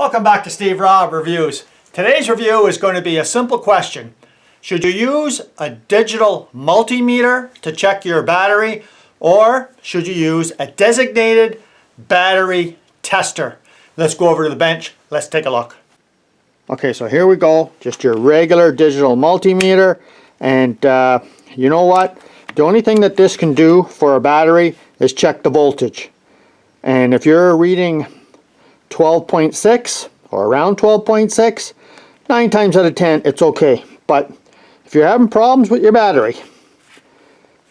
Welcome back to Steve Robb Reviews. Today's review is going to be a simple question. Should you use a digital multimeter to check your battery, or should you use a designated battery tester? Let's go over to the bench. Let's take a look. Okay, so here we go. Just your regular digital multimeter. And you know what? The only thing that this can do for a battery is check the voltage. And if you're reading 12.6 or around 12.6, 9 times out of 10 it's okay. But if you're having problems with your battery,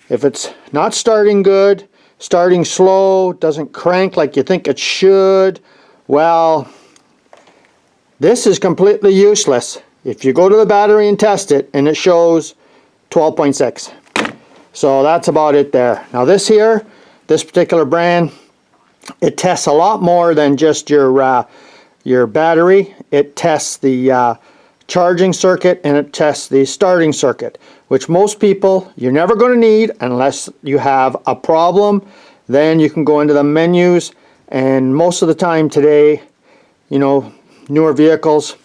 if it's not starting good, starting slow, doesn't crank like you think it should, well, this is completely useless if you go to the battery and test it and it shows 12.6. So that's about it there. Now this particular brand, it tests a lot more than just your battery. It tests the charging circuit and it tests the starting circuit, which most people you're never going to need unless you have a problem. Then you can go into the menus, and most of the time today, you know, newer vehicles,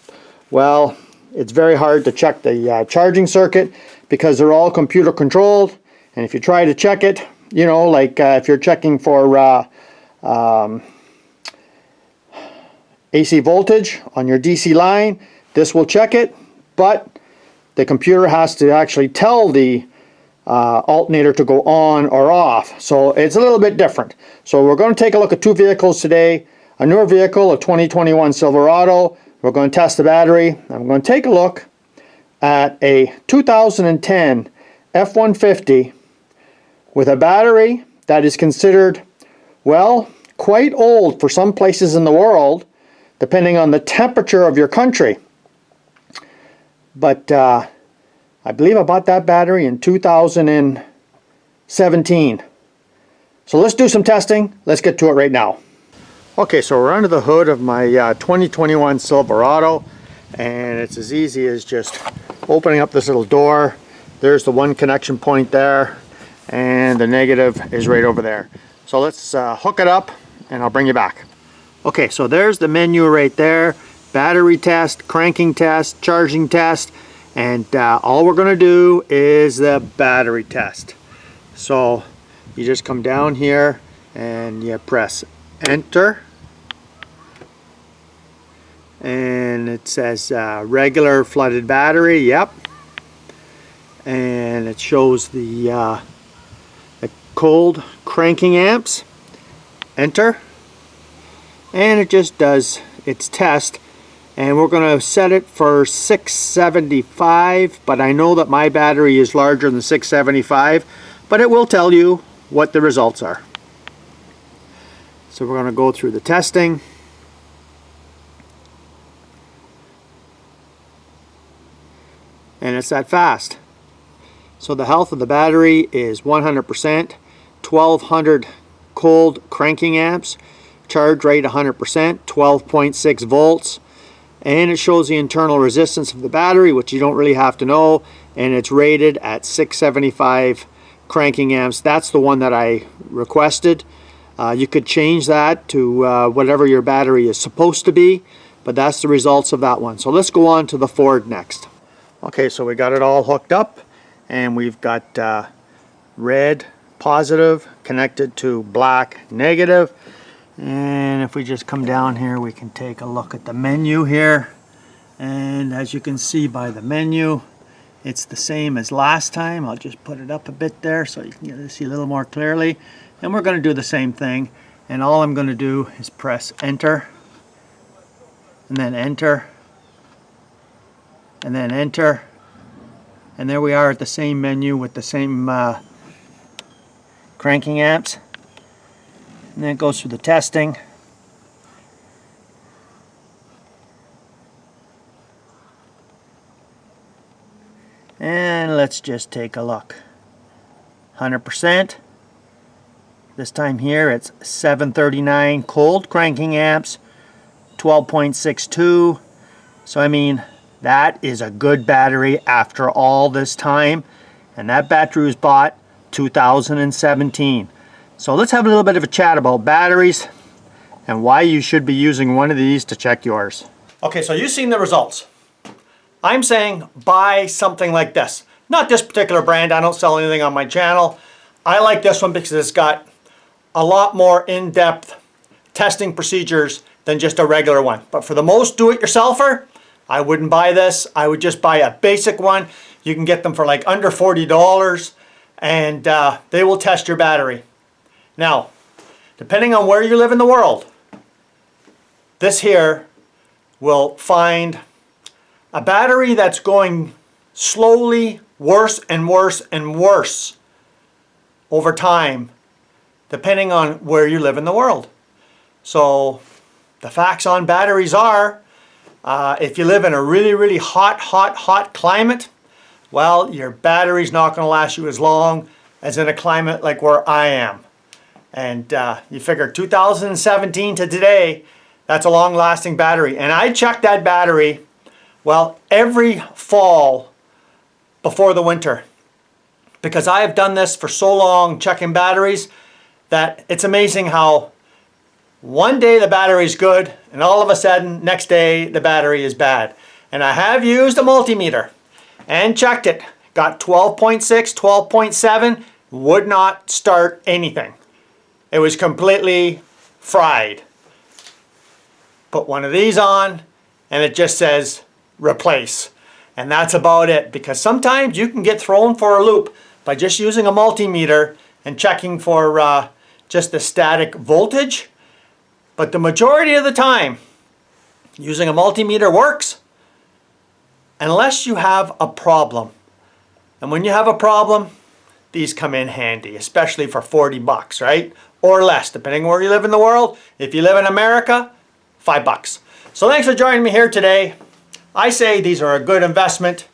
well, it's very hard to check the charging circuit because they're all computer controlled. And if you try to check it, you know, like if you're checking for AC voltage on your DC line, this will check it, but the computer has to actually tell the alternator to go on or off. So it's a little bit different. So we're going to take a look at two vehicles today. A newer vehicle, a 2021 Silverado. We're going to test the battery. I'm going to take a look at a 2010 F-150 with a battery that is considered, well, quite old for some places in the world, depending on the temperature of your country. But I believe I bought that battery in 2017. So let's do some testing. Let's get to it right now. Okay, so we're under the hood of my 2021 Silverado, and it's as easy as just opening up this little door. There's the one connection point there, and the negative is right over there. So let's hook it up and I'll bring you back. Okay, so there's the menu right there. Battery test, cranking test, charging test, and all we're going to do is the battery test. So you just come down here and you press enter, and it says regular flooded battery. Yep. And it shows the cold cranking amps. Enter, and it just does its test, and we're going to set it for 675, but I know that my battery is larger than 675, but it will tell you what the results are. So we're going to go through the testing. And it's that fast. So the health of the battery is 100%, 1200 cold cranking amps, charge rate 100%, 12.6 volts, and it shows the internal resistance of the battery, which you don't really have to know, and it's rated at 675 cranking amps. That's the one that I requested. You could change that to whatever your battery is supposed to be, but that's the results of that one. So let's go on to the Ford next. Okay, so we got it all hooked up, and we've got red positive connected to black negative. And if we just come down here, we can take a look at the menu here, and as you can see by the menu, it's the same as last time. I'll just put it up a bit there so you can get to see a little more clearly, and we're going to do the same thing. And all I'm going to do is press enter, and then enter, and then enter, and there we are at the same menu with the same cranking amps. And then it goes through the testing. And let's just take a look. 100%. This time here it's 739 cold cranking amps, 12.62. So I mean, that is a good battery after all this time, and that battery was bought 2017. So let's have a little bit of a chat about batteries. and why you should be using one of these to check yours. Okay, so you've seen the results. I'm saying buy something like this. Not this particular brand, I don't sell anything on my channel. I like this one because it's got a lot more in-depth testing procedures than just a regular one. But for the most do-it-yourselfer, I wouldn't buy this. I would just buy a basic one. You can get them for like under $40 and they will test your battery. Now, depending on where you live in the world, this here will find a battery that's going slowly worse and worse and worse over time, depending on where you live in the world. So the facts on batteries are, if you live in a really, really hot climate, well, your battery's not going to last you as long as in a climate like where I am. And you figure 2017 to today, that's a long-lasting battery. And I check that battery, well, every fall before the winter. Because I have done this for so long, checking batteries, that it's amazing how one day the battery's good, and all of a sudden, next day, the battery is bad. And I have used a multimeter and checked it. Got 12.6, 12.7, would not start anything. It was completely fried. Put one of these on, and it just says replace. And that's about it, because sometimes you can get thrown for a loop by just using a multimeter and checking for just the static voltage. But the majority of the time, using a multimeter works unless you have a problem. And when you have a problem, these come in handy, especially for 40 bucks, right? Or less, depending where you live in the world. If you live in America, $5. So thanks for joining me here today. I say these are a good investment.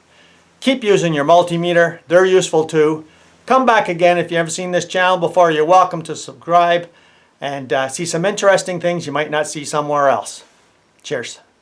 Keep using your multimeter. They're useful too. Come back again if you haven't seen this channel before. You're welcome to subscribe and see some interesting things you might not see somewhere else. Cheers.